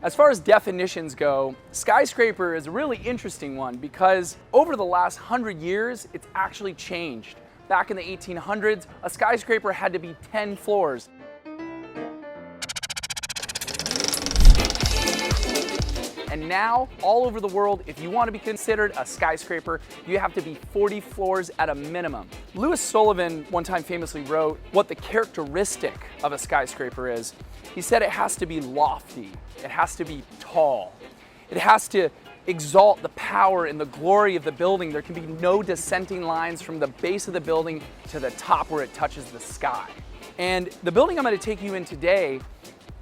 As far as definitions go, skyscraper is a really interesting one because over the last 100 years, it's actually changed. Back in the 1800s, a skyscraper had to be 10 floors. And now, all over the world, if you want to be considered a skyscraper, you have to be 40 floors at a minimum. Louis Sullivan one time famously wrote what the characteristic of a skyscraper is. He said it has to be lofty, it has to be tall, it has to exalt the power and the glory of the building. There can be no dissenting lines from the base of the building to the top where it touches the sky. And the building I'm going to take you in today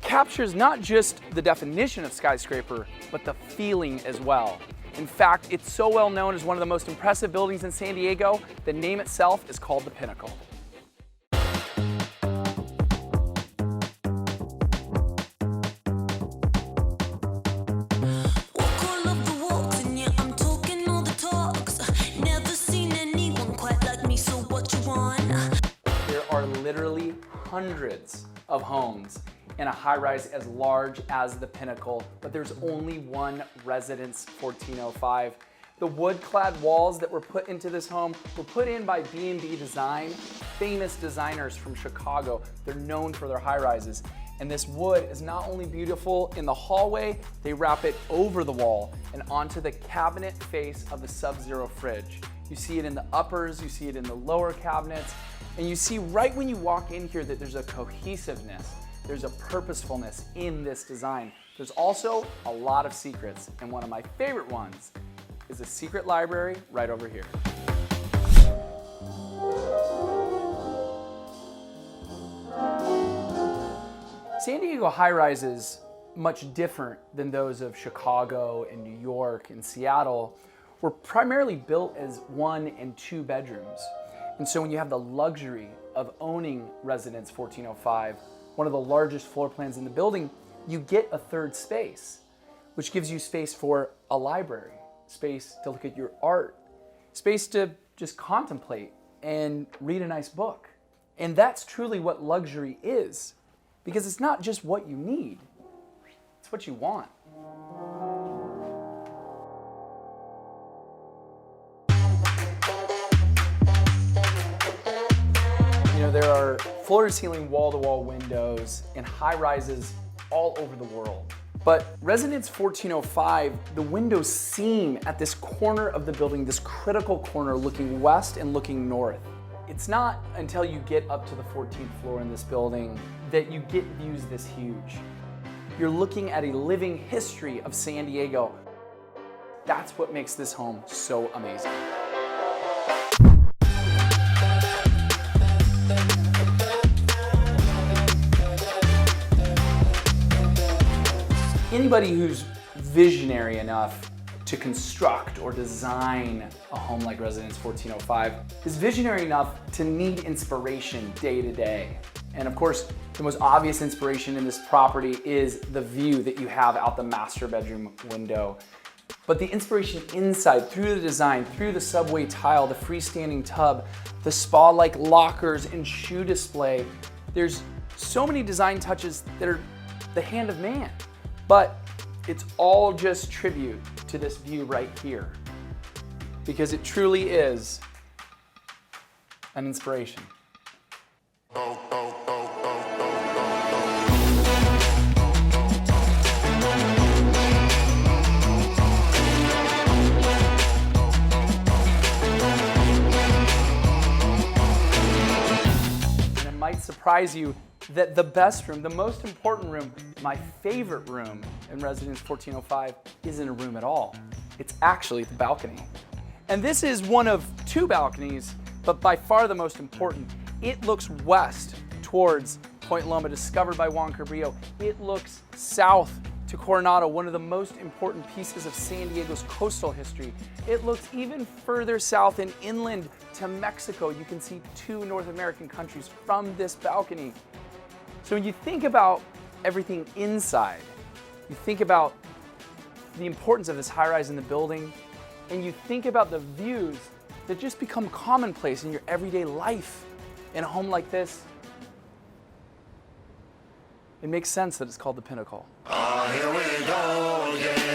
captures not just the definition of skyscraper, but the feeling as well. In fact, it's so well known as one of the most impressive buildings in San Diego, the name itself is called the Pinnacle. There are literally hundreds of homes in a high-rise as large as the Pinnacle, but there's only one residence 1405. The wood-clad walls that were put into this home were put in by B&B Design, famous designers from Chicago. They're known for their high-rises. And this wood is not only beautiful in the hallway, they wrap it over the wall and onto the cabinet face of the Sub-Zero fridge. You see it in the uppers, you see it in the lower cabinets, and you see right when you walk in here that there's a cohesiveness. There's a purposefulness in this design. There's also a lot of secrets, and one of my favorite ones is a secret library right over here. San Diego high-rises, much different than those of Chicago and New York and Seattle, were primarily built as 1 and 2 bedrooms. And so when you have the luxury of owning Residence 1405, one of the largest floor plans in the building, you get a third space, which gives you space for a library, space to look at your art, space to just contemplate and read a nice book. And that's truly what luxury is, because it's not just what you need, it's what you want. There are floor-to-ceiling, wall-to-wall windows in high-rises all over the world. But Residence 1405, the windows seam at this corner of the building, this critical corner looking west and looking north. It's not until you get up to the 14th floor in this building that you get views this huge. You're looking at a living history of San Diego. That's what makes this home so amazing. Anybody who's visionary enough to construct or design a home like Residence 1405 is visionary enough to need inspiration day to day. And of course, the most obvious inspiration in this property is the view that you have out the master bedroom window. But the inspiration inside, through the design, through the subway tile, the freestanding tub, the spa-like lockers and shoe display, there's so many design touches that are the hand of man. But it's all just tribute to this view right here, because it truly is an inspiration. And it might surprise you that the best room, the most important room, my favorite room in Residence 1405 isn't a room at all. It's actually the balcony. And this is one of 2 balconies, but by far the most important. It looks west towards Point Loma, discovered by Juan Cabrillo. It looks south to Coronado, one of the most important pieces of San Diego's coastal history. It looks even further south and inland to Mexico. You can see 2 North American countries from this balcony. So when you think about everything inside, you think about the importance of this high-rise in the building, and you think about the views that just become commonplace in your everyday life in a home like this, it makes sense that it's called the Pinnacle. here we go again.